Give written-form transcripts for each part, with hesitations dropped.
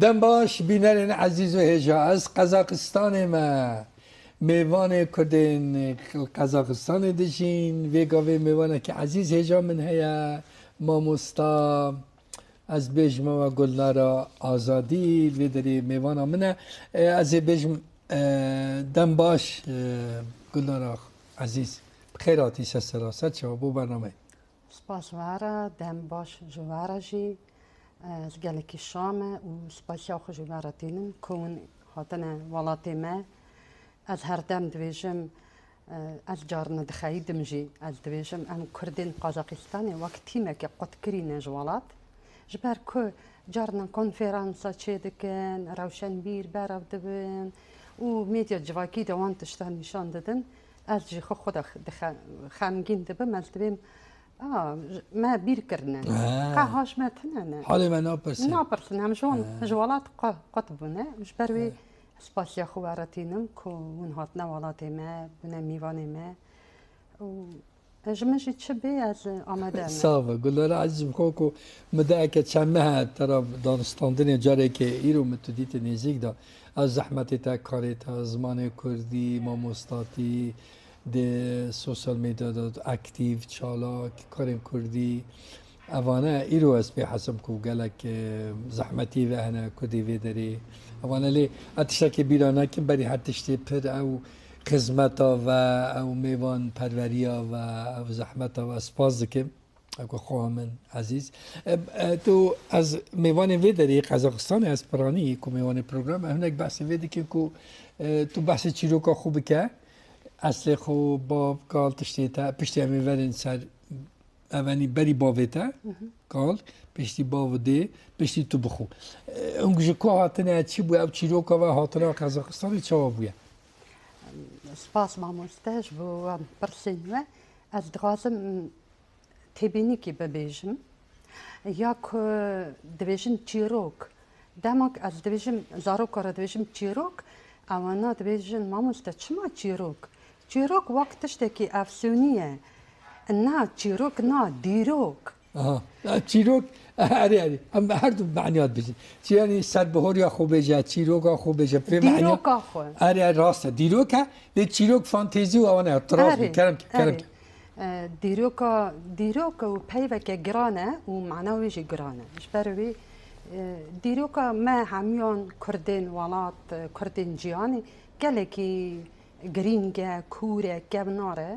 دم باش بینرین عزیز و هجا از قزاقستان ما میوان کردین قزاقستان دشین ویگاوی میوانه که عزیز هجا من هیا ماموستا از بجم و گلنارا آزادی ویدری میوانا منه از بجم دم باش گلنارا عزیز بخیراتی سراست شما بو برنامه سپاس واره دم باش جواره جی از گلکی شامه و سپاسیا خو جواره تینم کون هاتنه ولاتی ما از هر دم دویجم از جارنا دخایدم جی از دویجم ام کردین قزاقستانی وقتی ما که قط کرین جوالات جبر که جارنا کنفرانسا چه دکن روشن بیر براو دبن و میدیا جواکی دوان تشتن نشان دادن از جی خود خامگین دبم از دبم ما بیر کردن قهاش ما تنانه حالی من ناپرسن همشون جوالات قطبونه مش بروی سپاسیا خوارتینم که اون هاتنا ولاتی ما بنا میوانی ما و جمشی چه بی از آمده صافه گلاره عزیزم خوکو مده که چمه ترا دانستاندن جاره که ایرو متدیت نزیک دا از زحمت تا کاری تا زمان کردی ماموستاتی ده سوشال میدیا داد اکتیو چالاک کاریم کردی اوانه ایرو از به حسب کو گلک زحمتی و انا کدی و داری اوانه لی اتشک بیرانه که بری هر تشتی پر او خدمتا و او میوان پروریا و او زحمتا و سپاس دکم اگه خواه من عزیز تو از میوان وی داری قزاقستان از پرانی که میوان پروگرام هنک بحث وی دکم که تو بحث چیروکا خوبه که اصل خو با کال تشتی تا پشتی همی ورن سر اوانی بری باویتا کال پشتی باوده پشتی تو بخو اونجا که هاتنه چی بوی او چیروکا و هاتنه قزاقستان چه بویه سپاس ماموستاش بو پرسینوه از درازم تبینی که ببیجم یا که دویجن چیروک دمک از دویجم زاروک را دویجم چیروک اوانا دویجن ماموستا چما چیروک چیروک وقتش تکی افسونیه نه چیروک نه دیروک چیروک اری هم هر دو معنیات بزن چی یعنی سر بهور یا خوب بجه چیروک خوب بجه دیروک آخو اری راسته دیروک به چیروک فانتزی و آن اعتراض کرم دیروک و پیوه که گرانه و معنویش گرانه اش بروی دیروک ما همیان کردین ولات کردین جیانی گله کی گرینگه کوره گبناره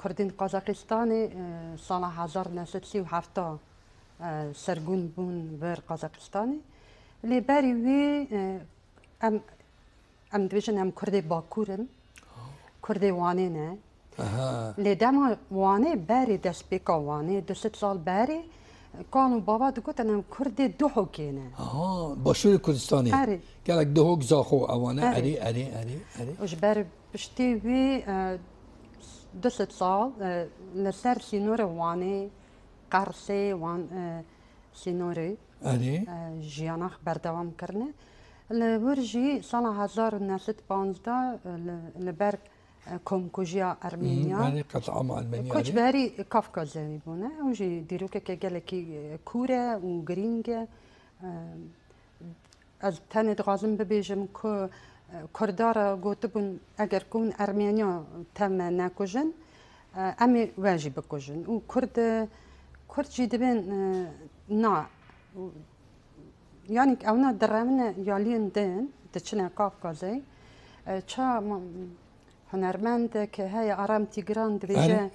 کردین قزاقستانی سال 1937 سرگون بون بر قزاقستانی لی بری وی ام دویجن ام کرده باکورن کرده وانی نه لی دما وانی بری دست بیکا وانی 2 سال بری کانو بابا دکت ام کرده دو حکینه باشور کردستانی گلک دو حک زاخو اوانه اری وش بر بشتی وی 2 سال لسر سینور وانی قرصه وان سینوری جیانخ بردوام کرنه لورجی سال 1915 لبر کمکوژیا ارمینیا قطعه مع المانيا کچ بری کافکازی بونه وجی دیروک که گلکی کوره و گرینگ از تن دغازم ببیجم که کردارا گوتبون اگر کون ارمینیا تم نکوژن امی واجب بکوژن و کرد جی دبن نا یعنی اونا درامن یالین دین دچنه کافکازی چه هنرمند که های آرام تیگران دویجه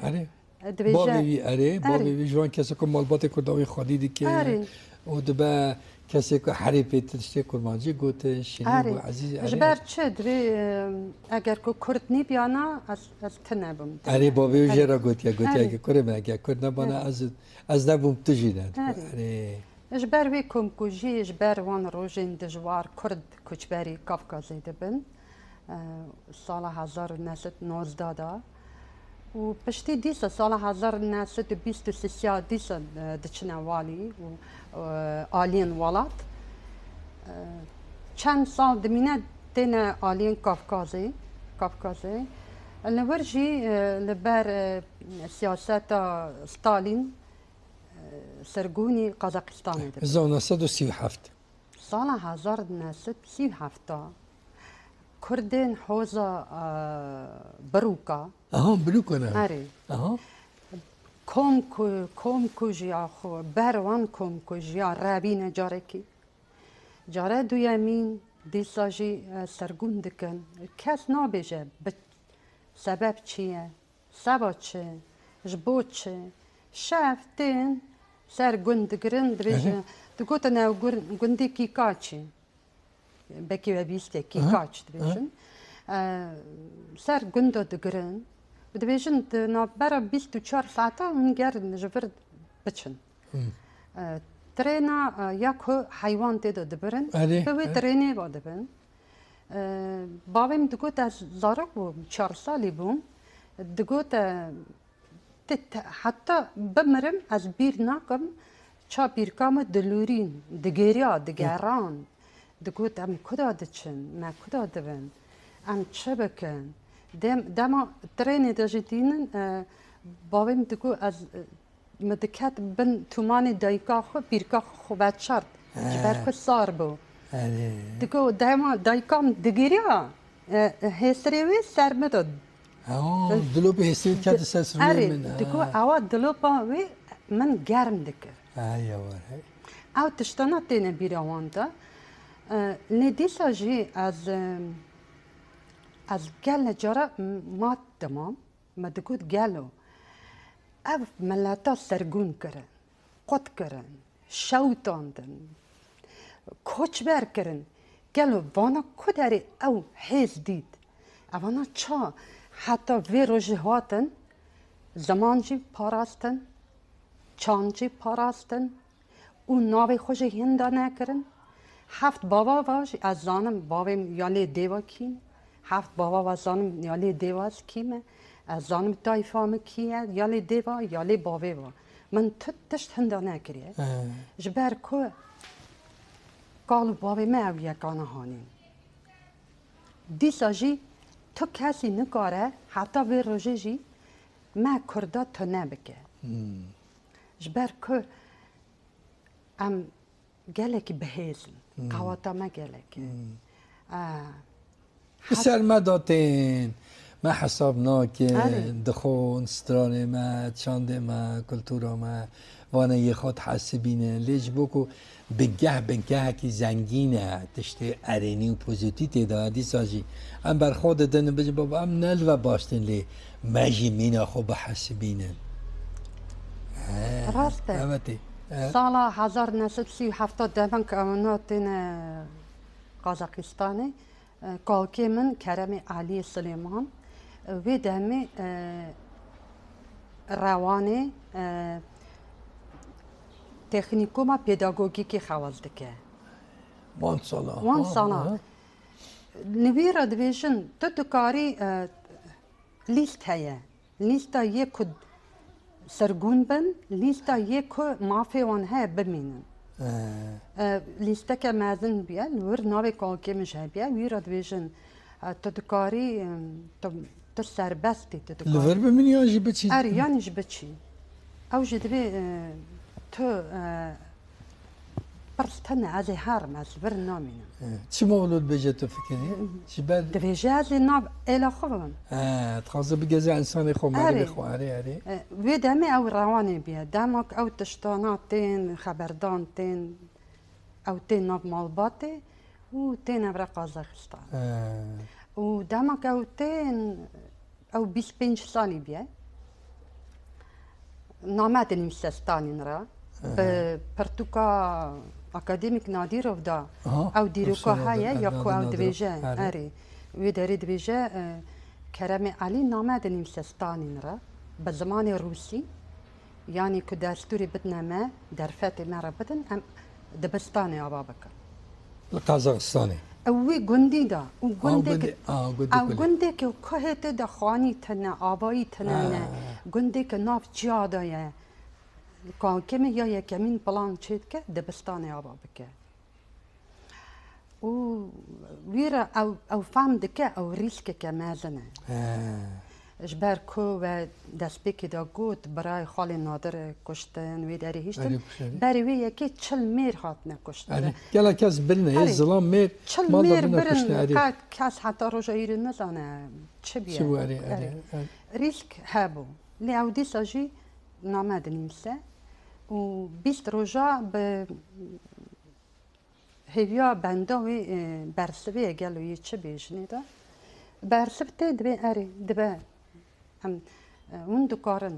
بابی جوان کسی که مالبات کرداوی خودی که و دبا کسی که حری پیترشته کرمانجی گوته شنی و عزیز جبر چه دوی اگر که کرد نی بیانا از تنبم بابی جرا گوتیا که کرم اگر کرد نبانا از نبوم تجیدن جبر وی کمکوژی جبر وان روژین دجوار کرد کچبری کافکازی دبن سال 1919 دا و پشتی دیسا سال 1923 دیسا دچنا والی و آلین ولات چند سال دمینه دین آلین کافکازی نورجی لبر سیاست ستالین سرگونی قزاقستان ده 1937 سال 1937 کردین حوزه بروکا بروکا نه آره آها کم کجیا خو بروان کم کجیا رابین جارکی جاره دویمین دیساجی سرگون دکن کس نابیجه سبب چیه سبب چه جبو چه شفتین سر گندگرن دویجه دگوت نو گندی کی کاچی بکی و بیسته کی کاچ دویجن سر گندو دگرن دویجن نا برا 24 ساعته اونگر جبر بچن ترينا ياكو حيوان تيدو دبرن بوي تريني با دبن بابم دقوت از زارق بو 4 سالي بوم دقوت حتى بمرم از بير ناقم چا بيركام دلورين دگيريا دگران دقوت ام كدا دچن ما كدا دبن ام چبكن دما تريني دجتين بابم دقو از مدکت بن تومانی دایکا خو بیرکا خو بچرد جبر خو سار بو دکو دایما دایکام دگیریا هستریوی سر مدد دلوب هستری کد سر من دکو آوا دلوبا وی من گرم دکر ایوه او تشتنا تینه بیرواندا ندیسا جی از گل جارا مات تمام ما دکوت گلو او ملاتا سرگون کرن قط کرن شوتاندن کوچبر کرن گلو وانا کداری او حیز دید اوانا چا حتی وی روژه هاتن زمان جی پاراستن چان جی پاراستن او ناوی خوش هندا نکرن هفت بابا واج از زانم بابیم یالی دیوا کیم هفت بابا و زانم یالی دیواز کیمه از زانم تایفام کیه یالی دیوا یالی باوی و من تشت هندا نکریه جبر کو قالو باوی ما او یکانه هانیم دیسا جی تو کسی نکاره حتی وی روژه جی ما کرده تو نبکه جبر کو ام گلکی بهیزن قواتا ما گلکی بسر ما داتین ما حساب ناکن دخون ستران ما چاند ما کلتورا ما وانا یه خود حسبینه لیج بکو بگه که زنگینه تشته ارینی و پوزیتیتی دادی ساجی ام بر خود دنه بجی بابا ام نلو باشتن لی مجی مینا خوب حسبینه راسته سالا 1937 دمن که امناتین قازاقستانی کالکی من کرم علی سلیمان و دمی روانی تکنیکوما پیداگوگیکی خواست که وان سالا نویرا دویشن تو دکاری لیست هیه لیستا یک سرگون بن لیستا یک مافی وان ها بمینن لیستا که مازن بیا نور ناوی کالکی مشه بیا ویرا دویشن تو دکاری تو سربستی تو دکاری لور بمینی یا جی بچی؟ یعنی جی بچی او جدوی تو برستنه از هرم از بر نامینم چی مولود بجه تو فکری؟ چی بعد؟ دویجه از ناب ایلا خوبم تخوازه بگذه انسانی خوب مگه بخو اره وی دمی او روانی بیا دمک او تشتانات تین خبردان تین او تین ناب مالباتی و تین ابرا قازاقستان و دمک او تین او 25 سالی بیا نامت نیمسستانی نرا پرتوکا اکادمیک نادیروف دا او دیروکا هایه یا کو او دویجه اری وی داری دویجه کرم علی نامت نیمسستانی نرا به زمان روسی یعنی که دستوری بدنا ما در فتح مرا بدن ام دبستانی آبا بکر قازاقستانی اوی گندی دا او گندی که که دا خانی تنه آبایی تنه گندی که ناف جادایه کان کمی یا یکمین پلان چید که دبستان آبا بکه او ویرا او فهم دکه او ریسک که مازنه جبر کو و دست بکی دا گوت برای خالی نادر کشتن وی داری هیشتن بری وی یکی 40 میر هات نکشتن گلا کس برنه یه ظلام میر 40 میر برن قد کس حتی روژا ایرو نزانه چه بیه ریسک هبو لی او دیسا جی نامد نیمسه و 20 روژا به هیویا بنده وی برسوی گلوی چه بیشنی دا برسبته دبی اری دبی هم اون دکارن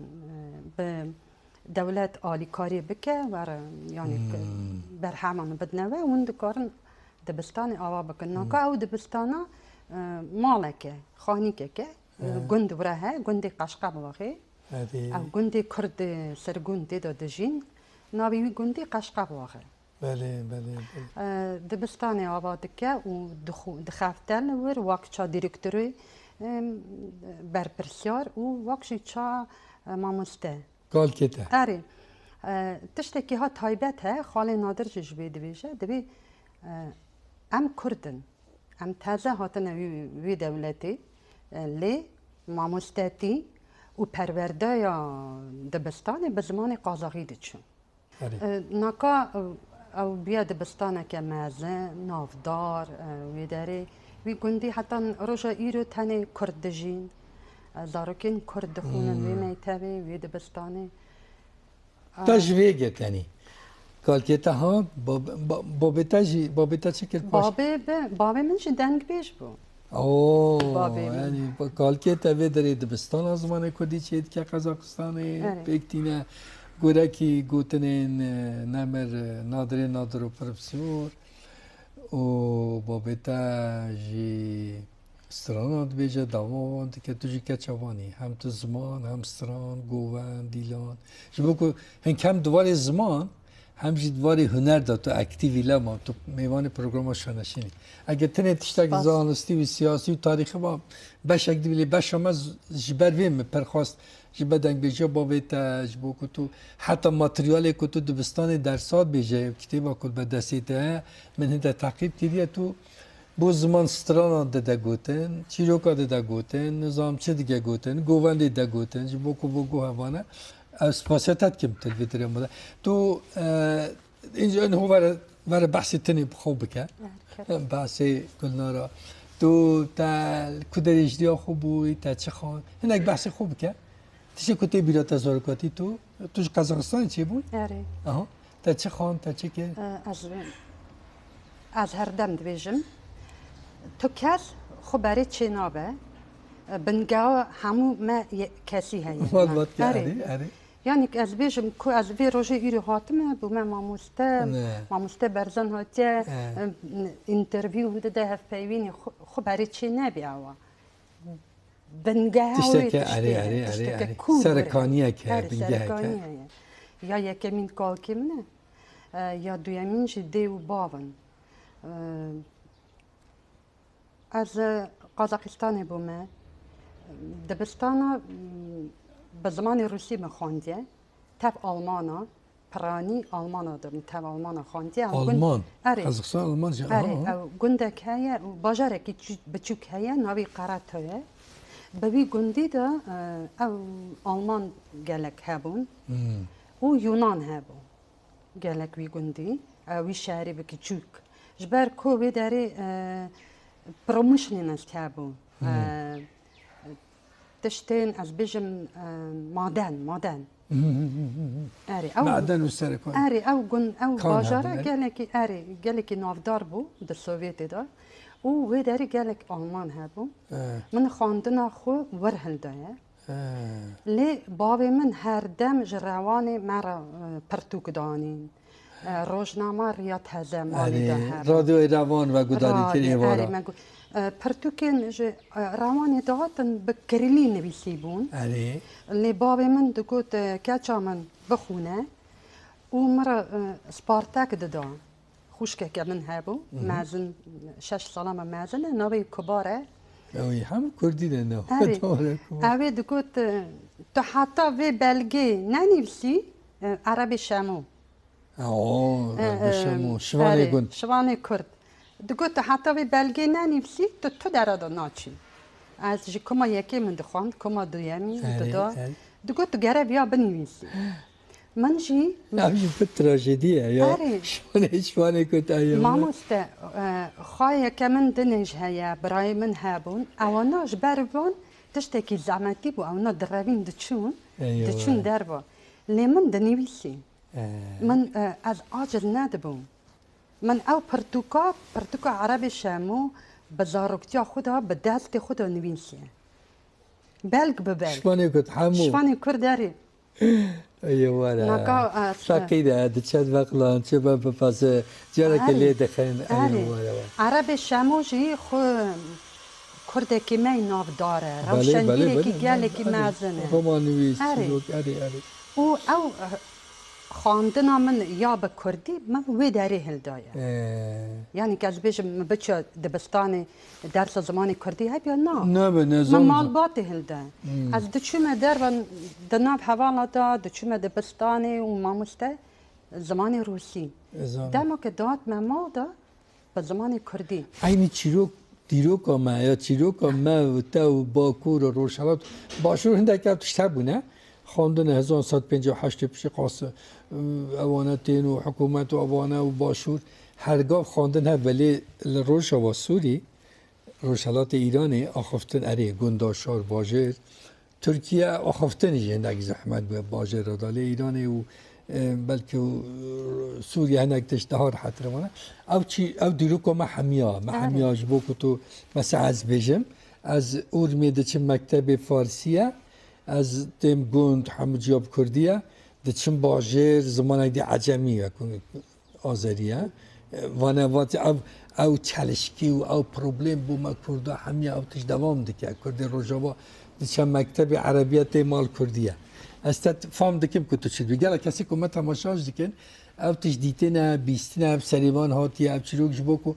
به دولت آلیکاری بکه ور یعنی بر همان بدنوه اون دکارن دبستان آوا بکن ناکا او دبستانا مالکه خانی که گند وره گندی قشقه بواخی او گندی کرد سرگوندی دا دجین ناوی گندی قشقه بواخی بله بله بله دبستان آوا دکه و دخافتن ور وقت چا دیرکتوری برپرسیار و وقتی چا ماموسته قال كده اری تشتكي ها تایبت ها خاله نادر جبه دویشه دبی ام کردن ام تازه هاتن وی دولتی لی ماموستاتی و پرورده یا دبستان به زمان قازاقی دچون ناکا او بیا دبستانه که مازه نافدار وی داری وی گندی حتی روژا ایرو تنه کرد جین زارکین کرد خونن وی میتوی وی دبستانه تجویگت یعنی کالکیتا ها بابتا چه کرد پاش؟ بابی منش دنگ بیش بو اوه یعنی کالکیتا وی داری دبستان از زمان کردی چید که قزاقستانه بکتینه گورکی گوتنین نمر نادر و پروفسور و بابتا جی سترانات بیجه داوان که توجی کچوانی هم تو زمان هم ستران گوان دیلان جبو که هن کم دوار زمان هم جی دوار هنر دا تو اکتیوی لما تو میوان پروگرام شانشینی اگه تنه تشتاک زانستی و سیاسی و تاریخی با بش اکتیوی بش هم از جبر ویم پرخواست جبه دنگ بیجه بابتا جبو که تو حتی ماتریالی که تو دبستان درسات بیجه کتیبا کل به دستیته من هنده تعقیب کردیه تو بو زمان ستران ده گوتن چیروکا ده گوتن نظام چه دیگه گوتن گووند ده گوتن جبو کو بو گو هوانه اسپاسیتات کم تلویتر مده تو اینجا این هو ور بحث تنی خوب که بحث قلنا را تو تا کدریج دیا خوبوی تا چه خان هنگ بحث خوب که تیشه کتی بیرا تزارکاتی توش قزاقستان چی بود؟ اره آها تا چه خان تا چه که از هر دم دویجم تو کس خبری چه نابه بنگاه همو ما کسی هایی والله اره یعنی از بیشم که از بی روزی ایری هاتمه بو ما ماموسته برزن هاتی اینترویو هنده ده هف پیوینی خبری چه نبی آوا بنگاه هایی تشتکه سرکانیه که بنگاه که یا یکمین کالکی منه یا دویمین جی دیو باون از قزاقستان بومه دبستانا به زمان روسی مخوندیه تب آلمانا پرانی آلمانا دارم تب آلمانا خوندیه آلمان قزاقستان آلمان جا او گندک هیا باجاره که بچوک هیا ناوی قرات هیا بوی گندی دا او آلمان گلک هبون و یونان هبون گلک وی گندی وی شهری بکی چوک جبر کو وی داری پروموشنی هبون تشتين از بيجم معدن اري او معدن والسركون اري او باجاره قالك نافدار بو د السوفيتي دا و داري قالك المان هابو من خواندنا خو ورهل دا لي بابي من هر دم جراواني مرا پرتوك دانين روزنامه رياض هذا مالي دا راديو روان و گداری کنی وارا پرتوکن جه روانی دهاتن بکریلی نویسیبون اللي بابي من دقوت كاتشا من بخونه ومرة سبارتاك ددا خوشكا من هابو مازن 6 سالة مازن نوي كبارة اوي هم كردي لنا اوي دقوت تحطا في بلغي نانيفسي عربي شامو عربي شامو شواني قند شواني كرد دقوت حتى في بلغي نانيفسي تو دارا ناتشي از جی کما یکی من دخواند کما دویمی ددا آره. دگو تو گره بیا بنویسی من جی نمیشه به تراژدیه یا آره. شوانه کت ایام ماموسته خواهی که من دنج هیا برای من هبون اواناش بربون تشتکی زعمتی بو اونا دروین دچون أيوة. دچون دربا لیمن دنویسی من از عاجز ندبون من او پرتوکا عربی شامو بزارکتیا خدا به دست خدا نویسی بلگ به بلگ شوانه کت حمو شوانی کرداری ايوه نکا شاكيدا دتشاد بقلان شباب بس جارك آره. اللي دخن آره ايوه عربی شامو جی خو کرده که می ناف داره بله روشنگیری بله که بله گله که مازنه رومانویس آره. اري اري او خواندنا من یا به کردی من وی داری هل دایا یعنی که از بیشم بچه دبستانی درس زمانی کردی هی بیا نه نه به من نظام مال باتی هل دا از دچومه در و دناب حوالا دا دچومه دبستانی و مامسته زمانی روسی دما که داد ممال دا به زمانی کردی عین چیروک دیروک ما یا چیروک ما و تو باکور و روشالات باشور هنده که تشتر بونه خواندن 1158 پیش قاس اوانتین و حکومت و اوانه و باشور هرگاه خواندن ها ولی روشا و سوری روشالات ایرانی آخفتن اره گنداشار باجر ترکیه آخفتن هندک زحمت به باجر را داله ایرانی و بلکه سوریه هنک تشتهار حتی رمانه او دیروکو ما حمیا جبو کتو مثلا از بجم از اورمی چه مکتب فارسیه از دم گوند همه جیاب کردیه دچم باجر زمان دی عجمی آذریه وانه وات او چالشکی و او پروبلم بو ما کرده همه او تش دوام دکه کرده روجاوا دچم مکتب عربیت مال کردیه استاد فهم دکم کتو چید بگه کسی که ما تماشاش دکن او تش دیتنه بیستنه سریوان هاتی او چیروک جبوکو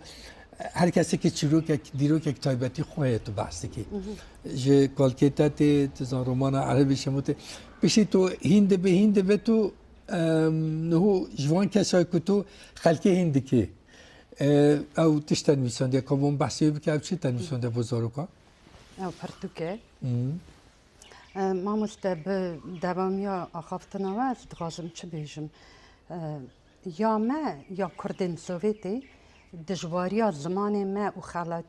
هر کسی که چیروک دیروک یک تایبتی خواه تو بحث کی ج کالکتات تزان رومان عربی شموت بشی تو هند به تو نهو جوان کسای کتو خلکی هند کی او تش تنویسنده کامون بحثی بکه او چی تنویسنده بزرگا او پرتوکه ما مستب دوامیا آخافتنا و از دغازم چه بیجم یا ما یا کردین سوویتی دجواریا زمان ما و خالت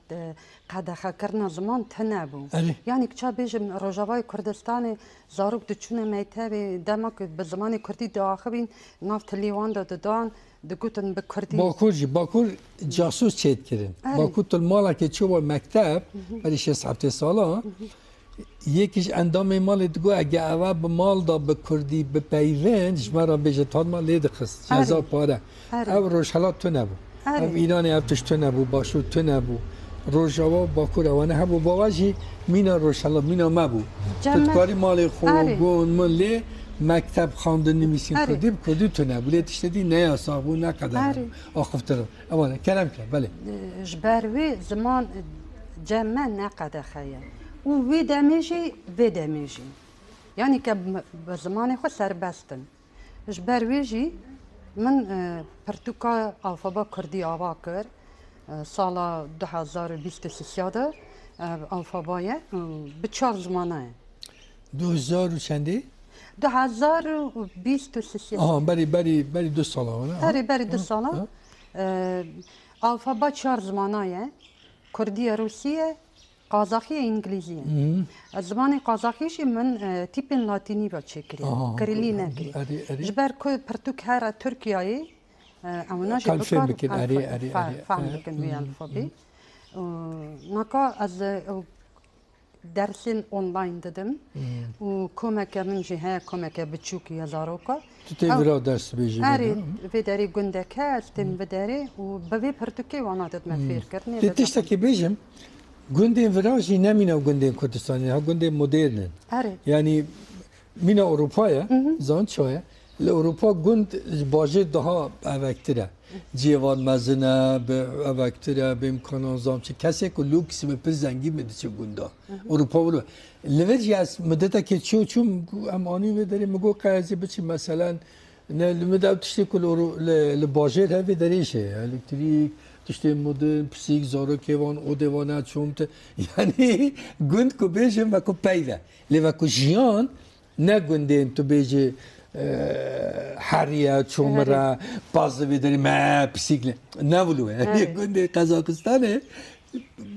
قدخه کرنا زمان تنبو یعنی که بیجم روجاوای کردستان زاروک دچونه میتابی دمک به زمان کردی داخبین نافت لیوان دادن دگوتن به کردی باکور جاسوس چید کردن باکور تل مالا که چوب مکتب برای 6 ساله یکیش اندام مال دگو اگه اول به مال دا به کردی به پیوند جمعه بیجه تاد مال لید خست هزار پاره او روشالات تو نبو او ایران افتش تو نبو باشو تو نبو روژاوا باکور اوانه هبو باواجی مینا روشالات مینا مبو تدکاری مال خوگون ملی مکتب خواندن نمیسین کردی تو نبو لیتش دی نه ساقو نه قدر آخفته رو اوانه کلم کرد بله جبروی زمان جمع نه قدر خیلی و وی دمیجی یعنی که به زمان خود سربستن جبرویجی من پرتوکا الفابا کردی آوا کرد سال 2023 الفابایه به 4 زمانه 2000 چنده؟ 2023 بری 2 ساله بری 2 ساله الفابا 4 زمانه کردی روسیه قازاقی انگلیزیه از زمان قازاقیش من تیپ لاتینی با چکری کریلی نکری جبر که پرتوک هر ترکیایی اوناش فهم بکن فهم بکن وی الفابی نکا از درسین آنلاین دادم و کمک من جهه کمک بچوکی هزاروکا تو تیورا درس بیجی وی داری گندکه استم بداری و به پرتوکی وانا داد مفیر کردنی دیتیشتا که بیجم گندین وراجی نمینا گندین کردستانی ها گندین مدرنن یعنی مینا اروپایه زان چوه اروپا گند باجه daha اوکتره جیوان مزنه به اوکتره به امکانان زام چه کسی که لوکس به پر زنگی میده چه گندا اروپا ولو لوجی از مدته که چون امانی بداری مگو قضیه بچی مثلا نه لمده تشتی کل لباجه هفی دریشه الکتریک تشتی مدرن پسیک زارو کیوان او دیوانه چومت یعنی گند کو بیجم و کو پیوه لی و کو جیان نه گندیم تو بیجی حریه چومره پازده بیداری ما پسیک نه ولوه گنده قزاقستانه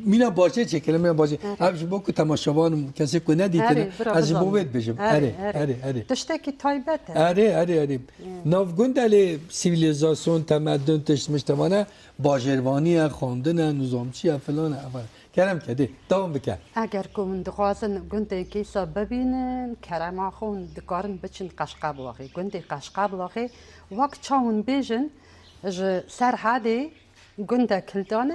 مینا باشه چه کلمه باشه ابش با کو تماشاوان کسی کو ندیده از بوید بجم اره تشته کی تایبته اره ناف گندلی سیویلیزاسیون تمدن مجتمعانه باجروانی خواندن نظامچی فلان کرم کده دوام بکن اگر کن دخوازن گنده کیسا ببینن کرم آخون دکارن بچن قشقاب واقعی گنده قشقاب واقعی وقت چاون بیجن سر حاده گنده کلدانه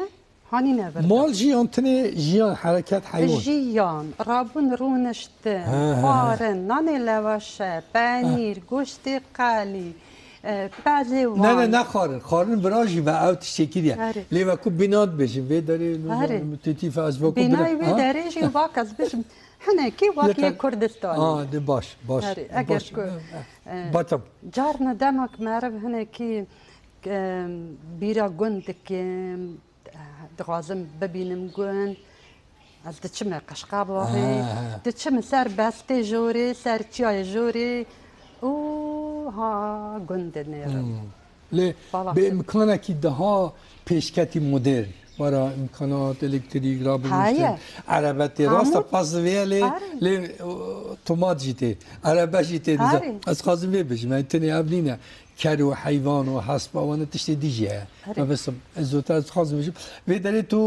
هانی نبرد مال جیان تنه جیان حرکت حیوان جیان رابون رونشته خارن نان لواشه پنیر گوشت قالی نه خارن براجی و اوت شکریه لیوا کو بیناد بشیم و داری تیف از با کو بینای و داریجی واقعا بشیم هنه کی واقعی کردستانی ده باش اگر کو باتم جار ندمک معرف هنه کی بیرا گند که دغازم ببینم گند از دچم قشقاب واقعی دچم سر بسته جوری سر چای جوری او ها گند نیرم لی به امکانه که ده ها پیشکتی مدرن برای امکانات الکتریک را بگوشتن عربت راست پس ویلی لی تومات جیته عربه جیته از خازم وی بشیم من تنی ابنینه کر و حیوان و حسب آوانه تشتی دیجیه و بس زودتر از خازم بشیم وی داری تو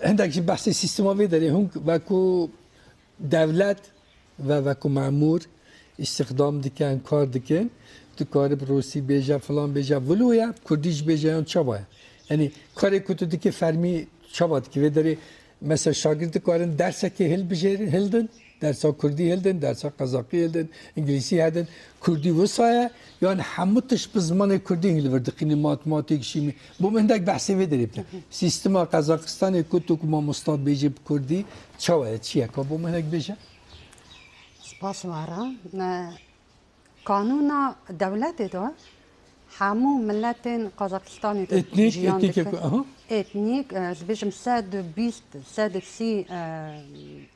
هندک بحث سیستما وی داری هنگ وکو دولت و وکو معمور استخدام دکن کار دکن تو کار روسی بیجا فلان بیجا ولویا کردیش بیجا اون چابه یعنی کاری که تو دکی فرمی چابد که داری مثلا شاگرد کارن درس که هل بجرین هلدن درس کردی هلدن درس قزاقی هلدن انگلیسی هلدن کردی وسایه یعنی هموتش به زمان کردی هل وردقینی ماتماتیک شیمی بو من دک بحثی ویداری بتن سیستم قزاقستان که تو که ما مستاد بیجی کردی چاوه چیه که بو من دک بیجا سپاس وارا قانون دولت دا همو ملت قزاقستانی دا جیان دکن اتنیک بجم 120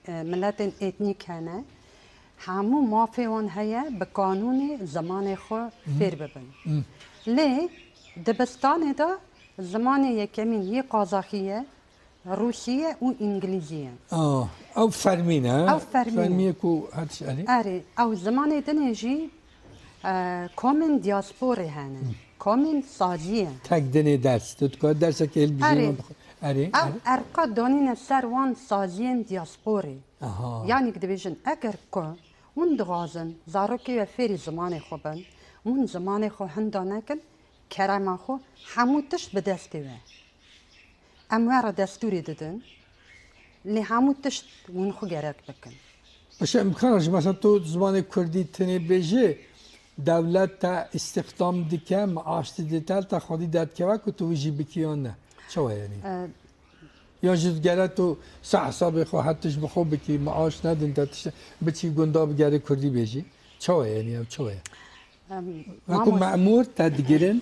ملت اتنیک هنه همو مافیون هیا به قانون زمان خو فیر ببن لی دبستان دا زمان یکمین یه قزاقیه روسیه و انگلیزیه او فرمینه او فرمینه کو هاتش علی اره او زمان دنجی کومن دیاسپوری هنه کومن سازیه تک دنی درس تو کار درس که ال بیزیم او ارقا دانین سر وان سازین دیاسپوری یعنی که بیشن اگر که اون دغازن زاروکی و فیری زمان خوبن اون زمان خو هندانه کن کرم خو هموتش به دستی و اموار دستوری دادن لی هموتش اون خو گرک بکن باشه امکانش مثلا تو زمان کردی تنی بیجه دولت تا استخدام دکه معاش دیتال تا خودی داد که وقت تو ویجی بکیان نه چه یعنی یا جدگره تو سه حساب خو حتیش بخو بکی معاش ندن تا بچی گنداب گره کردی بیجی چه یعنی او چه وقتی معمور تدگیرن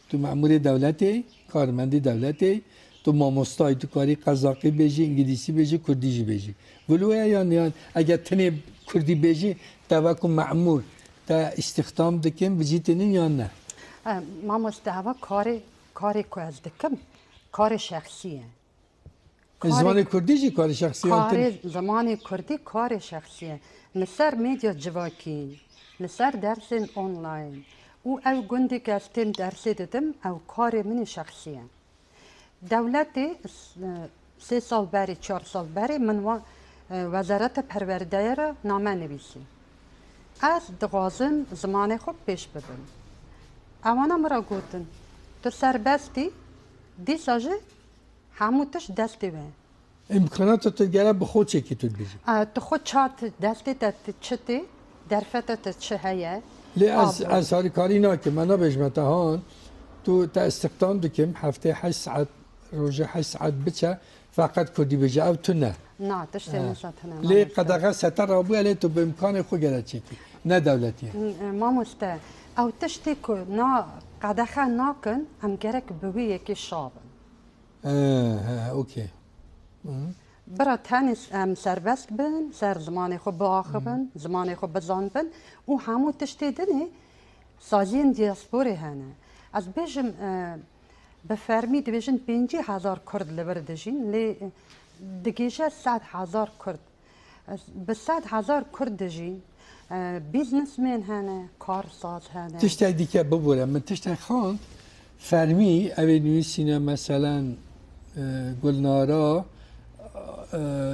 تو معمور دولتی کارمندی دولتی تو ماموستای تو کاری قزاقی بیجی انگلیسی بیجی کردیجی بیجی ولوه یعنی اگر تنی کردی بیجی تا وقتی معمور تا استخدام دکم بجیتنین یا نه ما مستعوا کاری که از دکم کار شخصیه زمان کردی چی کار شخصیه زمان کردی کار شخصیه نصر میدیا جواکی نصر درس آنلاین او گندی که از تیم درس دادم او کار من شخصیه دولتی 3 سال بری 4 سال بری من وزارت پروردگار را نامه نویسی از دغازم زمان خوب پیش ببرم اوانا مرا گوتن تو سربستی دی ساجه هموتش دستی و امکانات تو گره به خود چه کی تو بیجی تو خود چات دستی تا چتی درفت تا چه هیه لی از هاری کاری نه که من نبیجمت هان تو تا استخدام دکم هفته 8 ساعت روزه 8 ساعت بچه فقط کردی بیجی او تو نه نه تشتی نساتنه لی قدقه ستر رابوه لی تو به امکان خود گره چه کی نه دولتی ما مسته او تشتی که نا قدخه ناکن ام گرک بوی یکی شابن اوکی برا تنس ام سربست بن سر زمان خو باخبن زمان خو بزان بن و همو تشتی دنی سازین دیاسپوری هنه از بیشم بفرمی دویشن 50,000 کرد لبر دجین لی دگیشه 100,000 کرد به 100,000 کرد دجین بیزنسمن هنه کارساز هنه تشتی دیگه ببورم من تشتی خواند فرمی اوی نویسینه مثلا گلنارا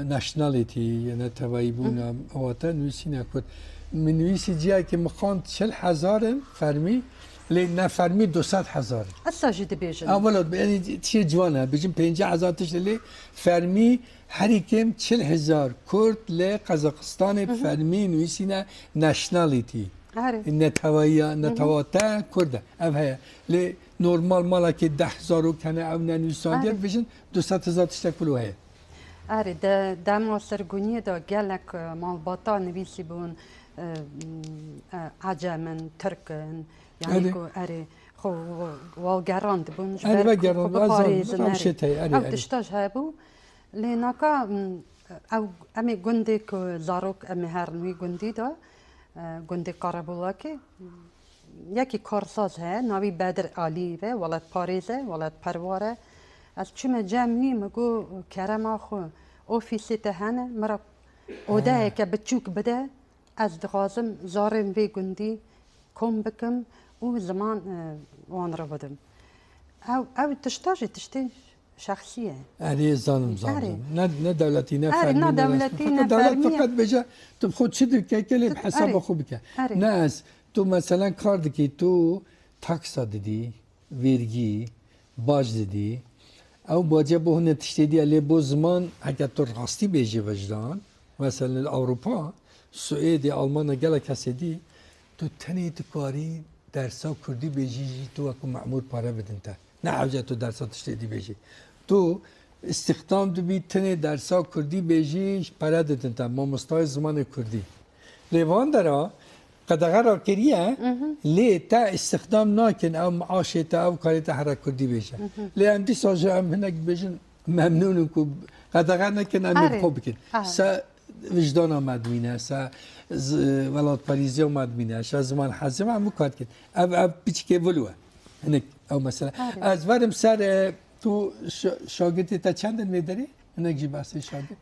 نشنالیتی یعنی توایی بونا واتا نویسینه کرد من نویسی جایی که مخواند 40,000 فرمی لی نفرمی 200,000 اصلا جدی بیشن اولا یعنی چیه جوانه بیشم 50,000 تشتی لی فرمی هری کم 40,000 کرد لی قزاقستان فرمی نویسینه نشنالیتی نتواتا کرده او هیا لی نورمال مالا که 10,000 کنه او ننویساندید بیشن 200,000 تشتی کلو هیا آره ده ما سرگونی دا گلک مالباتا نویسی بون عجمن ترکن یعنی که آره خو والگراند بون آره والگراند بپاریزن آره او تشتاج هبو لیناکا او امی گندی که زاروک امی هرنوی گندی دا گندی قربولا که یکی کارساز ها ناوی بدر آلیوه ولد پاریزه ولد پرواره از چیم جمعی مگو کرم آخو اوفیسی تهانه مرا اوده که بچوک بده از دغازم زارم وی گندی کم بکم و زمان وان رو بدم او تشتی شخصیه آره زانم نه دولتی نه فرمی نه دولتی نه دولت فقط بجا تو خود چی دکی که لیب حساب خوب که نه از تو مثلا کار دکی تو تاکس دادی ویرگی باج دادی او باجه به هنر تشتیدی علی با زمان اگر تو راستی بیجی وجدان مثلا اروپا سوئد آلمان گله کسی دی تو تنی تو کاری درسا کردی بیجی تو اکو معمول پاره بدن تا نه عوجه تو درسا تشتیدی بیجی تو استخدام دو بی تنی درسا کردی بیجی پاره دادن تا ما مستای زمان کردی لیوان درا قدغه را کریه لی تا استخدام ناکن او معاشی تا او کاری تا حرک کردی بیشه لی هم دی ساجه هم هنک بیشن ممنونم که قدغه نکن امید خوب بکن سا وجدان آمد مینه سا ولاد پاریزی آمد مینه سا زمان حزم همو کار کن او بیچی که ولوه هنک او مثلا از ورم سر تو شاگردی تا چند میداری؟ هنک جی بحثی شاگرد؟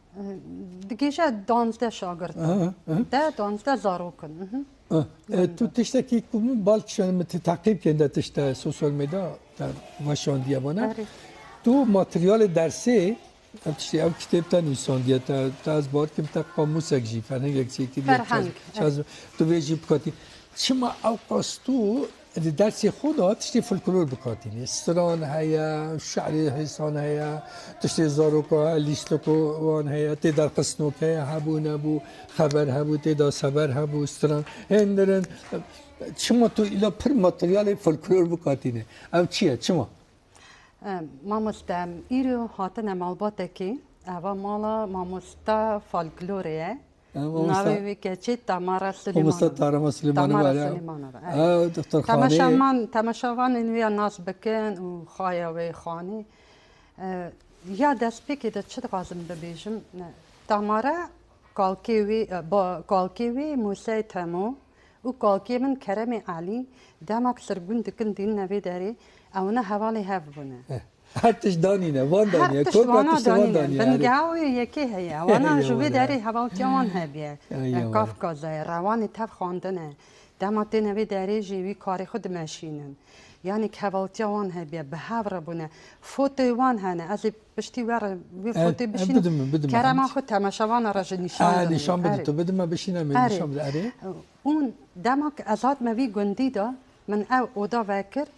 دیگه 12 شاگرد ده 12 زاروکن تو تشتکی کمون بالکشان متتعقیب کنده تشت سوشال میدا در واشاندیه وانه تو ماتریال درسی تشتی او کتاب تا نویساندیه تا از بار کم تا قاموس اگجی فرهنگ اگجی که تو ویجی بکاتی چما او قاستو درسی خدا تشتی فولکلور بکاتینی استران هیا شعری حسان هیا تشتی زاروکا لیستوکو وان هیا تیدار قسنوک هیا هبو نبو خبر هبو تیدار صبر هبو استران هندرن چما تو ایلا پر ماتریال فولکلور بکاتینی او چیه چما؟ ماموستا ایرو هاتن مالباته کی اوا مالا ماموستا فولکلوریه ناوی که چی تامارا سلیمانووا دکتر خانی تماشاوان اینوی ناس بکن و خایوی خانی یا دست پیکی ده چه دقازم ببیشم تامارا کالکیوی موسی تمو و کالکی من کرم علی دماغ سرگون دکن دین نوی داری اونا حوالی هف بونه هرتش دانینه وان دانیه هرتش وانا دانینه بنگاوی یکی هیا وانا جوی داری حوالتی وان هبیه کافکازه روانی تف خواندنه دماغی نوی داری جیوی کاری خود ماشینن یعنی که حوالتی وان هبیه به هفر بونه فوتی وان هنه از بشتی ور فوتی بشین کرم خود تماشاوان راج نشان نشان بده تو بده ما بشینم نشان بده اره اون دماغ ازاد موی گندی دا من او اودا وکر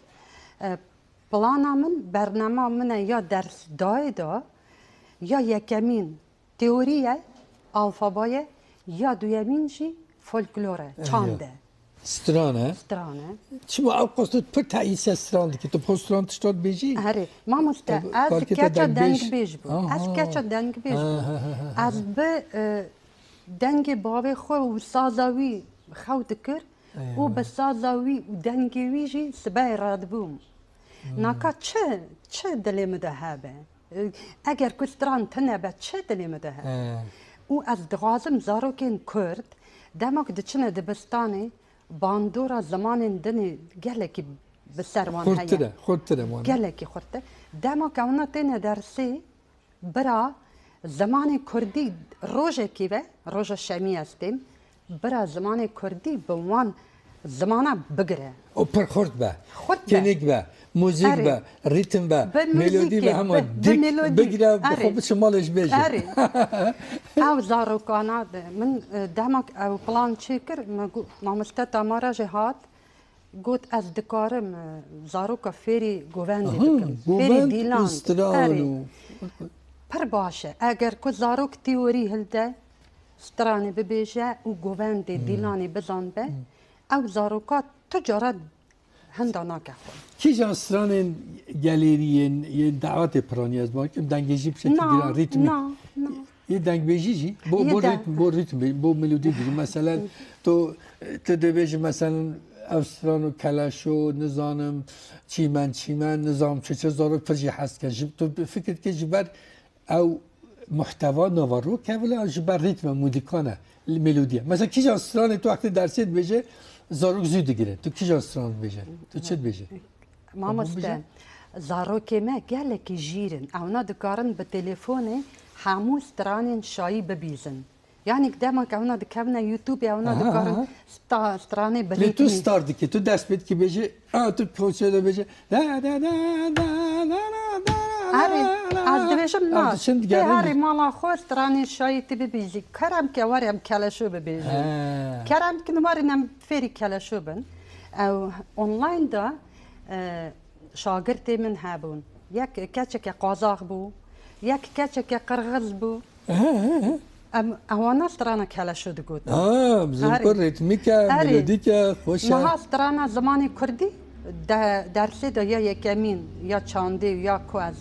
پلانا من برنامه من یا درس دا یا یکمین تئوریه الفابایه یا دویمین جی فولکلوره چانده سترانه چما او قصد پر تعییس سترانه که تو پستران تشتاد بیجی؟ آره ما مست از کچا دنگ بیج بود از کچا دنگ بیج بود از به دنگ بابی خو و سازاوی خود کر و بسازاوی و دنگوی جی سبای راد بوم ناکا چه دلی مدهابه اگر کستران تنبه چه دلی مدهابه و از دغازم زاروکین کرد دماغ دچنه دبستانی باندورا زمان دنی گلکی بسروان هیا خورتره گلکی خورته دماغ اونا تینه درسی برا زمان کردی روژه کیوه روژه شمی استیم برا زمان کردی به وان زمانه بگره او پر خورد به خورد به. کنیک به موزیک به ریتم به ملودی به همه دیک بگیره بخوب شمالش بیشه او زاروکانا من دماغ او پلان چیکر مامسته تامارا جهات گوت از دکارم زاروکا فیری گووندی دکم فیری دیلان پر باشه اگر که زاروک تیوری هلده سترانی ببیجه و گووندی دیلانی بزن به او زاروکا تجارت هندانا که خود کی جان ستران گالرین یه دعوت پرانی از ما که دنگیجی بشه که ریتمی یه دنگ بیجی جی بو ریتم بو ملودی گیری مثلا تو دبیجی مثلا افسران و کلاشو نظام چیمن نظام چه زاروک فرجی هست که تو فکر که جبر او محتوا نوارو که ولی جبر ریتم مودیکانه ملودیه مثلا کی جان ستران تو وقتی درسید بیجه زاروک زود گیره تو کی جان ستران بیجه تو چه بیجه مامسته زاروکی ما گله کی جیرن اونا دکارن به تلفونه همو سترانین شایی ببیزن یعنی قدامك اونا دكابنا يوتيوب اونا دكارن ستراني بريتمي تو ستار ديكي تو داس بيت كي بيجي تو كونسيو بيجي لا لا لا لا لا هاري از دبيشم ناس هاري مالا خو ستراني شاي تبي بيجي كرم كوارم كلاشو بيجي كرم كنواري نم فيري كلاشو بن او اونلاين دا شاگرتي من هابون يك كاتشك قازاق بو يك كاتشك قرغز بو اوانا سترانا كلاشو دقوت بزنكر ريتميكا ميلوديكا خوشا ما سترانا زماني كردي درسي دا يا يكمين يا چاندي يا كواز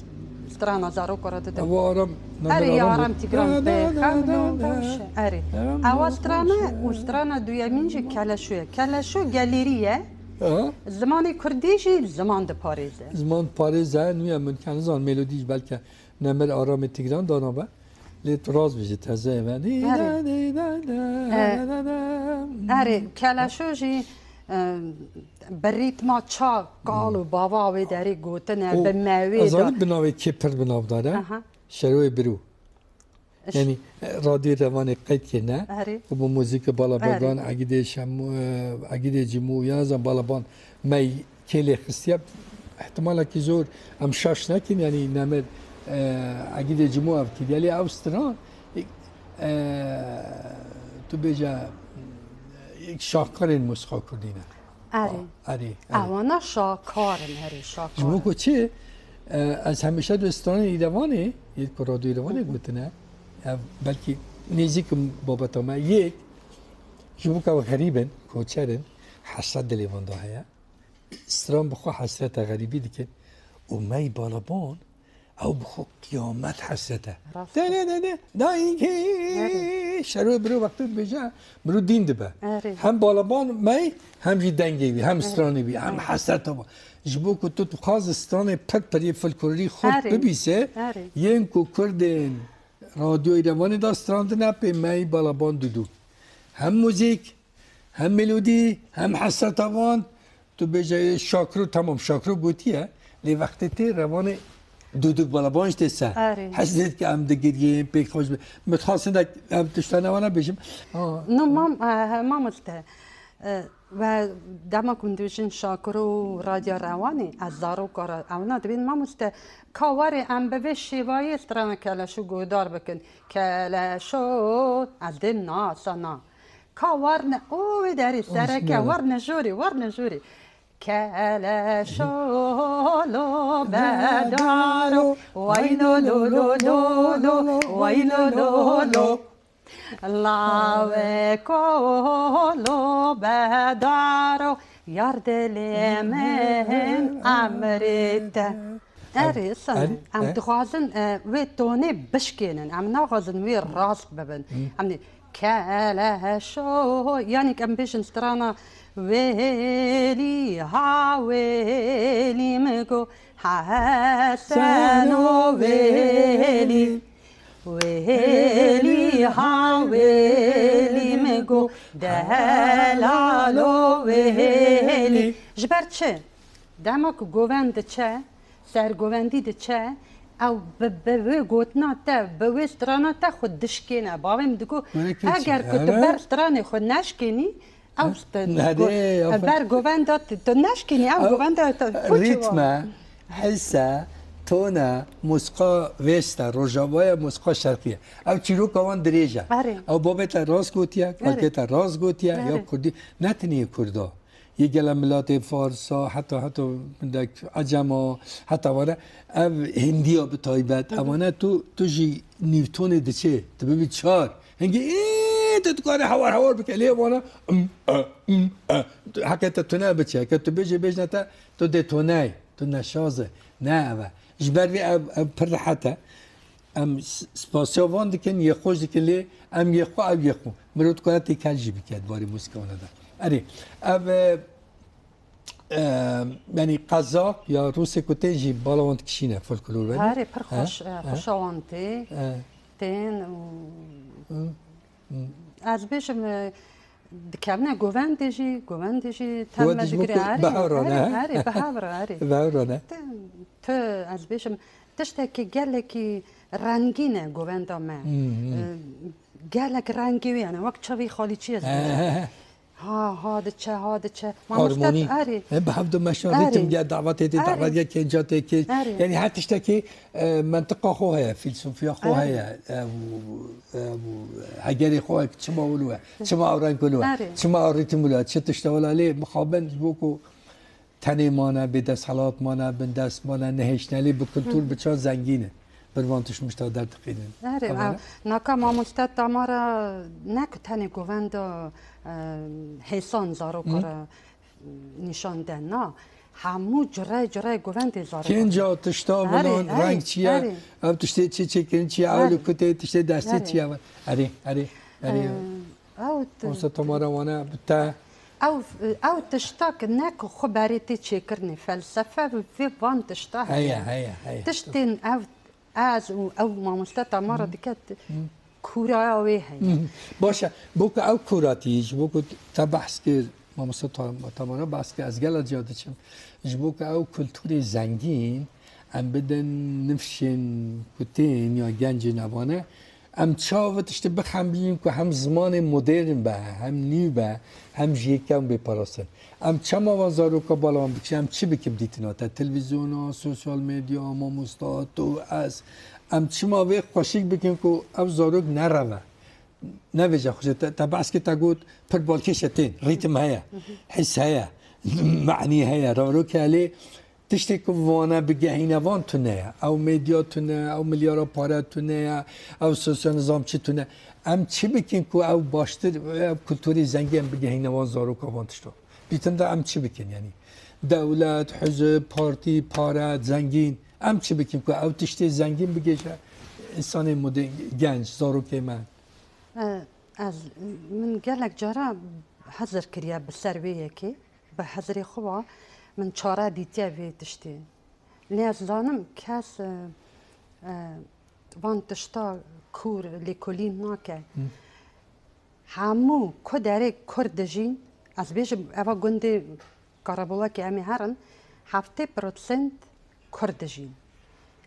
سترانا زارو كرات دا وارم اري يا ارم تيغران بخلو باش اري اوا سترانا و سترانا دو يمينجي كلاشو گاليريه زماني كرديجي زمان د باريزه زمان باريزه نويا من كان زان ميلوديج بلكه نمر ارام تيغران دانا با لیت راز بیشتر تازه ولی اره کلاشوجی بریت ما چا قالو بابا و داری گوتنه به موی از آن بناوی کپر بناو داره شروع برو یعنی رادیو روان قید کنه و با موزیک بالا بردان عقیده جمو یا زن بالا بان می کلی خستیاب احتمالا که زور هم شاش نکن یعنی نمر عقیده جمو افتید یعنی اوستران تو بجا یک شاکار این موسیقی کردینه آره اوانا شاکارن هری شاکار جمو که چه از همیشه دوستان ایروانه یک رادیو ایروانه گوتنه بلکه نیزی که بابت ما یک جمو که غریبن کوچرن حسرت دلیوان ده هیا استران بخوا حسرت غریبی دیکن و می بالابان او بخو قیامت حسرته نه اینکه شروع برو وقتی بجا برو دین دبه هم بالابان می هم جی دنگی بی هم استرانی بی هم حسرته با جبو که تو خواز استرانی پت پری فلکلوری خود ببیسه ین که کردن رادیو ایروانی دا استرانده نپی می بالابان دودو هم موزیک هم ملودی هم حسرته وان تو بجای شاکرو تمام شاکرو گوتیه لی وقتی تی روان دودک بالا بانش دسته حسیت که هم دگیریم پیک خوش متخواستن که هم تشتانه وانا بشیم نو مام استه و دما کندوشن شاکرو رادیو روانی از زارو کار اونا دبین مام استه کاوری ام به شیوایی استران کلاشو گودار بکن کلاشو از دل ناسانا کاورن او داری سره که ورن جوری کلاشو لو بدارو وایلو لو لو لو لو وایلو لو لو لاوه کولو بدارو یار دلی من امرت اری سن ام دخوازن و تونه بشکنن ام نخوازن وی راست ببن ام كالشو يعني كم بيجن سترانا ويلي ها ويلي مكو حسن ويلي ويلي ها ويلي مكو دلالو ويلي جبرت شي دامك جوفند تشا سر جوفندي تشا او بوي گوتنا تا بوي سترانا تا خود دشکینه باویم دکو اگر که تو بر سترانه خود نشکینی او بر گووندات تو نشکینی او گووندات ریتم حسه تونا موسیقى وستا روجاوای موسیقى شرقیه او چیرو کوان دریجه او بابت راست گوتیا کالکت راست گوتیا یا کردی نتنی کردا یه گله ملات فارسا حتی مندک عجما حتی واره او هندیا به تایبت اوانه تو جی نیوتون دچه تو ببی چار هنگی تو کار هوار بکلی وانا حکت تو نه بچه که تو بیج نتا تو دتونه تو نشازه نه اوه جبر بی پر حتا ام سپاسیا وان دکن یه خوش دکن لی ام یه خو او یه خو مرود کنه تیکل جی بکد باری موسیقی آنه ده اری اب یعنی قزاق یا روس کوتیجی بالاوند کشینه فولکلور ولی هاری پر خوشاوانتی تین از بیشم دکارنه گووندیجی تم دگری هاری بهارانه تو از بیشم تشته که گله رنگینه گووندا ما گله رنگی یعنی وقت چوی خالی چی از هذا چه هارمونی به هم دو مشاریتم یا دعوت که اینجاته که یعنی حتی که منطقه خواه فیلسوفیا خواه هگری خواه چما اولوه چما اوران کلوه چما آریتم اولوه چه تشتغل علی مخابن بوکو تنی مانه به دست حالات مانه به دست مانه نهشنالی به کلتور بچه زنگینه بروانتش مشتا در تقیدن ناکا ما مستد دامارا نکو تنی گووند حسان زارو کار نشان دن نه همو جرای گووند زارو که اینجا تشتا ولان رنگ چیه او تشته چه کنی چیه اولو کته تشته دسته چیه اری او ستا ماروانه بتا او تشتا که نکو خبریتی چه کرنی فلسفه و وان تشتا هیا تشتین از او ما مستطع مرة دكت كورا ويهي باشه بوك او كوراتيج بوك تبحث كي ما مستطع تماما بحث كي از گلا زیاده چم بوك او كلتوري زنگين ام بدن نفشن كتين یا گنج نوانه ام چاوت اشته بخم بیم که هم زمان مدرن به هم نیو به هم جیکم بپراسن ام چما وزارو که بالا هم بکشم چی بکم دیتنا تا تلویزیون ها سوشال میدیا ما مستاد تو از ام چما وی خوشیک بکم که او زاروک نروه نویجه خوشه تا بس که تا گود پر بالکشتین ریتم هیا حس هیا معنی هیا رو که علی تشتی که وانه بگهینه وان تونه او میدیا تونه او ملیارا پاره تونه او سوسیال نظام چی تونه ام چی بکن که او باشتر کلتوری زنگی هم بگهینه وان زارو که وان تشتو بیتم دا ام چی بکن یعنی دولت حزب پارتی پاره زنگین ام چی بکن که او تشتی زنگین بگیشه انسان مدرن گنج زارو که من از من گلک جارا حضر کریا بسرویه که به حضر خواه من چاره دیتیا وی تشتی لیازانم کس وان تشتا کور لیکولین ناکه همو کدره کردجین از بیش اوا گنده کارابولا که امی هرن 70% کردجین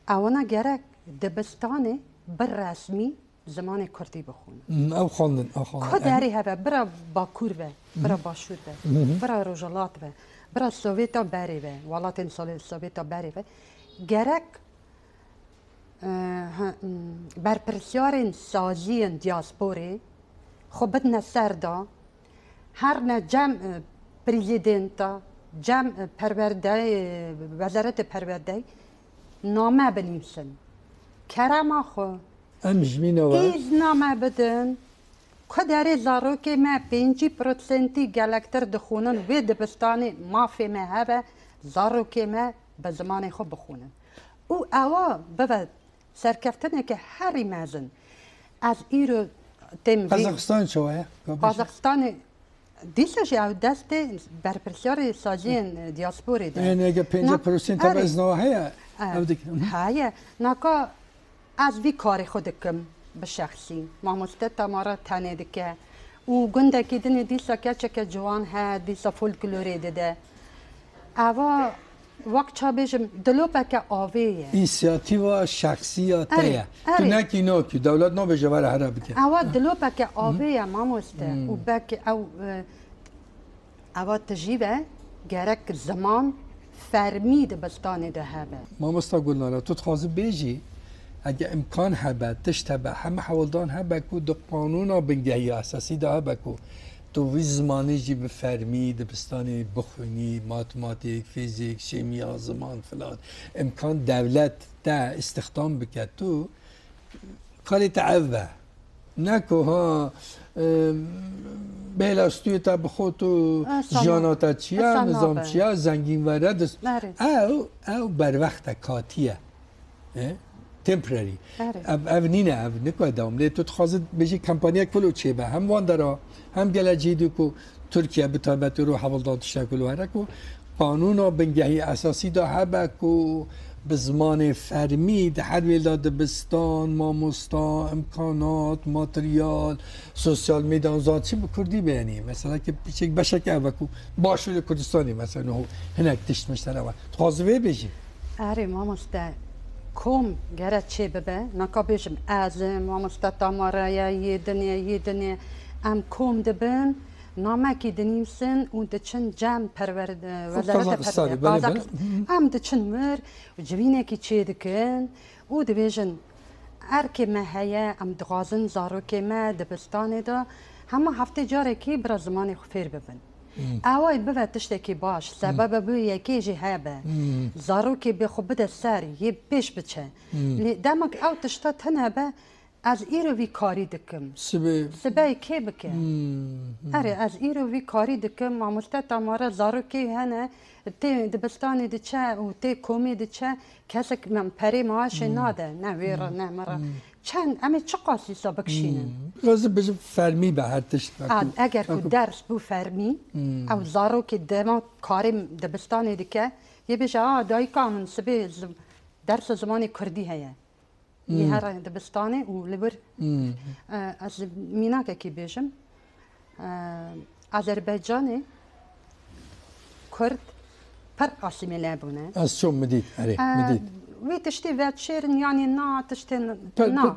اونا گرک دبستانه بر رسمی زمان کردی بخونه او خواندن کدره هوا برا باکور به برا باشور به برا روجالات به برا سوویتا بری به ولاتین سوویتا بری به گرک بر پرسیارین سازی دیاسپوری خوبت نسردا هر نه جمع پریزیدنتا جمع پرورده وزارت پرورده نامه بنویسن کرما خو ایز نامه بدن کدر زاروکی ما 5% گلکتر دخونن و دبستانی مافی ما هوا زاروکی ما به زمان خو بخونن او اوا بود سرکفتنه که هری مزن از ایرو تیم قزاقستان شوية قزاقستان دیسش او دست برپرسیار سازی دیاسپوری ده يعني اگه 50% تبع ازنوها او دیگه هيا ناكا از وی کار خود کم به شخصی ما مستتا مارا تنه دکه و گنده که دنی دیسا که جوان ها دیسا فولکلوری ده اوا وقت چا بیشم دلوپا که آویه اینسیاتیوا شخصی تیه تو نکی نوکی دولت نو بجه وره هره بکه اوا دلوپا که آویه ما مسته و بک او اوا تجیبه گرک زمان فرمید بستانه ده هبه ما مستا قلنا له تو تخوازی بیجی اگه امکان هبه تشتبه همه حوالدان هبه کو دو قانونا بنگهی اساسی ده هبه کو تو وی زمانی جی به فرمید بستانی بخونی ماتماتیک فیزیک شیمیا زمان فلان امکان دولت ده استخدام بکد تو کاری تعوه نکو ها بیلاستوی تا بخود تو جاناتا چیا نظام چیا زنگین ورد او بر وقت کاتیه تمپرری او نینه او نکو دوام لی تو تخوازد بجی کمپانیا کلو چه به هم واندرا هم گله جیدو کو ترکیه بتابت رو حوالدان تشکل وره کو قانون بنگهی اساسی دا هبه کو به زمان فرمید هر ویلا دبستان ماموستا امکانات ماتریال سوسیال میدان زاد چی بکردی بیانی مثلا که پیچک بشک او کو باشور کردستانی مثلا هنک تشت مشتر او تخوازوه بجی اره ماموستا کم گره چه ببه نکا بیشم از ماموستا تاماره یه دنیا ام کم دبن نامکی دنیمسن و دچن جام پرورد وزارت پرورد ام دچن مر و جوینه کی چه دکن و دبیجن ارکی مهیا ام دغازن زارو که ما دبستانه دا همه هفته جاره کی برا زمان خفیر ببن اوای بوه تشتکی باش سبب بو یکی جی هبه زارو که بخو بده سر یه پیش بچه دمک او تشتا تنه از ایرو وی کاری دکم سبای که بکه اره از ایرو وی کاری دکم معمولتا تامارا زارو که هنه تی دبستانی دچه و تی کومی دچه کسک من پری معاش ناده نه ویرا نه مرا چند امی چه قاسی سا بکشینن لازم بجم فرمی به هر تشت اگر که درس بو فرمی او زارو که دما کاری دبستانی دکه یه بیشه دایی کامن سبی درس زمانی کردی هیه یه هر دبستانه و لبر از میناکه کی بیشم آذربایجانی کرد پر آسیمیله بونه از چون مدید مدید وی تشتی وید شیرن یعنی نا تشتی نا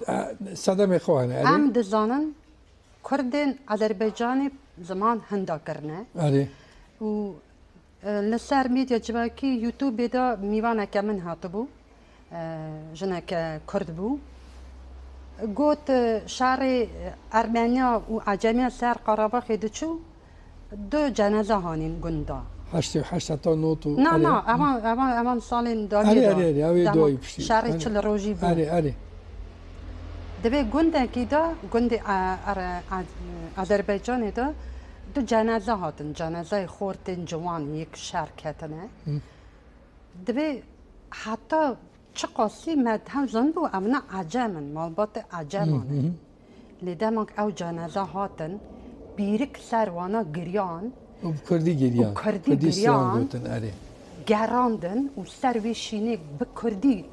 صدام خواهنه ام دزانن کردن آذربایجانی زمان هندا کرنه و لسر میدیا جواکی یوتیوب دا میوانه که من هاتبو جنك كرد بو قوت شعر أرمينيا وعجمية سار قراباخ دچو دو جنازة هانين قندا حشت تا نوتو نا امان سالين داوي شعر چل روجي بو دبي قندا كيدا قندي أذربيجان دا دو جنازة هاتن جنازة خورتن جوان يك شعر كتنه دبي حتى چه قاسی مدهم زنبو امنا عجمن مالبات عجمانه لیدمانک او جنازه هاتن بیرک سروانا گریان و کردی گریان گراندن و سروی شینه بکردی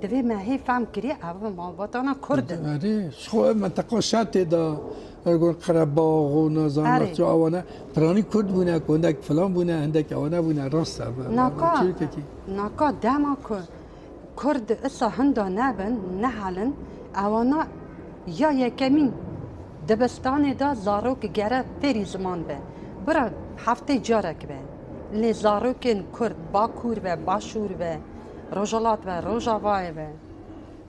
دوی ماهی فهم کری او مالباتانا کردن شخوه منطقه شاته دا ارگون قرباغ و نظام جو اوانه پرانی کرد بونه کندک فلان بونه هندک اوانه بونه راسته ناکا دما کرد اسا هندا نبن نحلن اوانا یا یکمین دبستان دا زاروک گره پری زمان به برا هفته جارک به لی زاروکن کرد باکور و باشور و روجالات و روجاوای و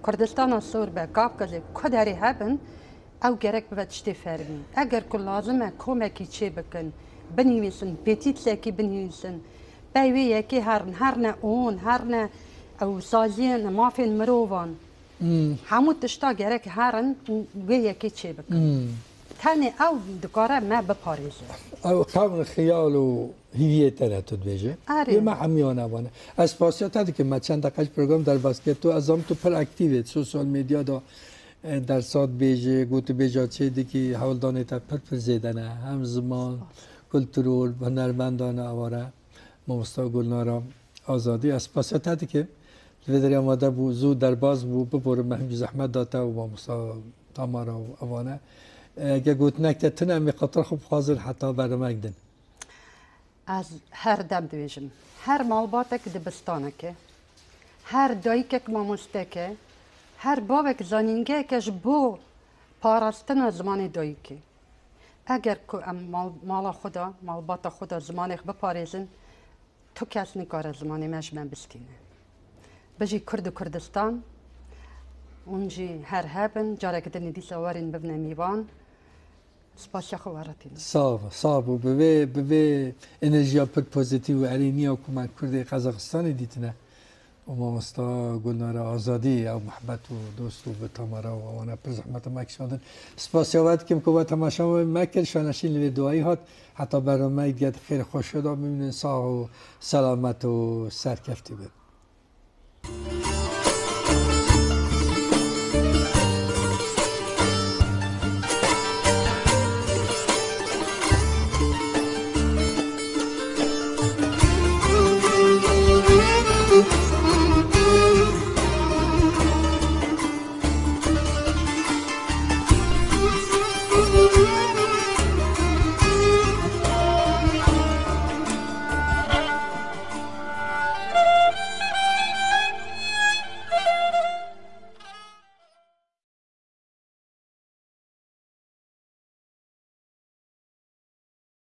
کردستان سور به کافکازه کدری هبن او گرک به تشتی فرمی اگر که لازمه کمکی چه بکن بنویسن پیتیت سکی بنویسن بیوی یکی هرنه اون هرنه او سازین مافین مروان همون تشتا گرک هرن و یکی چه بکن تاني او دكاره ما بباريزه او خبر خيال و هویه تنه بیجه یه ما همیانه وانه از پاسیات هده که ما چند دقیقه پروگرام در باسکت تو از تو پر اکتیویت سوشال میدیا دا در سات بیجه گوت بیجا چه دیگه حول دانه تا پر زیدنه هم زمان کلترول هنرمندان آواره مامستا گلنارا آزادی اسپاسیت که لذری آماده بود زود در باز بود بپرم مهم زحمت داده و مامستا تامارا و آوانه اگه گوت نکته تنه می خاطر خوب حاضر حتی برام دن از هر دم دویجم هر مالباتک دبستانه که هر دایکک ماموسته که هر بابک زانینگه کش بو پاراستن زمان دایکی اگر که مال خدا مالبات خدا زمانش بپاریزن تو کس نکاره زمانی مجمع بستینه بجی کردستان اونجی هر هبن جاره که دنی دیسا وارین ببنه میوان سپاسیا خوارتین صعب و به انرژیا پر پوزیتیو و علینیا که من کرده قزاقستان دیتنه و مامستا گلنارا آزادی او محبت و دوست و به تامارا و آنها پر زحمت مکشاندن سپاسیاوت کم که با تماشا مکر شانشین لی دعایی هات حتی برای ما دیگه خیر خوش شد و ببینن ساق و سلامت و سرکفتی بود